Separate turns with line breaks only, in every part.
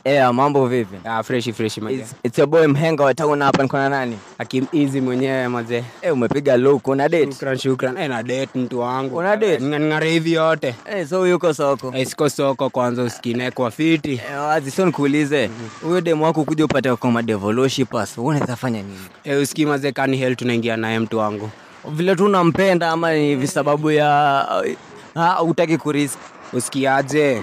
Mambo vipi?
Fresh maze.
It's your boy Mhenga wa town hapa, niko na nani?
Hakim Easy mwenyewe maze.
Umepiga look, una date?
Shukran. Na date mtu wangu.
Una date?
Ngare hivi yote.
So yuko soko.
Siko soko kwanza usikine kwa fiti.
Wazi sio nikuulize. Huyo demo wako kuja upate kwa developers, unaweza fanya nini?
Usikii maze kani hell tunaingia naye mtu wangu.
Vile tu unampenda ama ni visababu ya hutaki kurisk?
Usikiaje?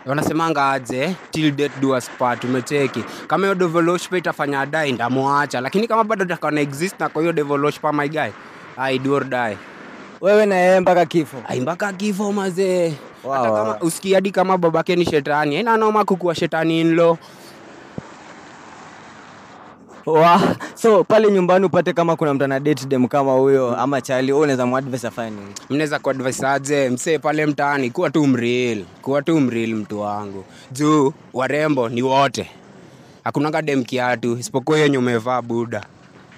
Wanasemanga aje till death do us part, umecheki. Kama hiyo development itafanya die ndamuacha, lakini kama bado atakana exist na kwa hiyo development my guy, I do or die.
Wewe na yeye mpaka kifo?
Mpaka kifo mazee. Hata kama usikia hadi kama babake ni shetani, haina noma kukuwa shetani inlo.
So pale nyumbani upate kama kuna mtu ana date dem kama huyo ama chali, wewe unaweza muadvise afanye nini?
Mnaweza kuadvise aje msee pale mtaani kuwa tu mreal mtu wangu. Juu warembo ni wote. Hakuna dem kiatu isipokuwa yenye umevaa buda.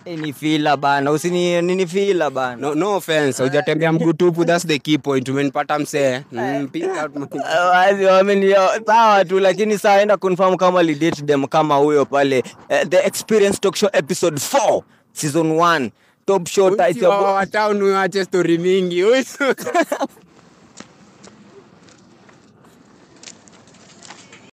Ni fila bana, nini fila bana.
No offense, hujatembea mguu tupu, that's the key point. Umenipata msee.
Wazi wameni sawa tu, lakini saa enda confirm kama li date dem kama huyo pale. The Experience Talk Show episode 4 season 1 top show title.
Town we watch story mingi.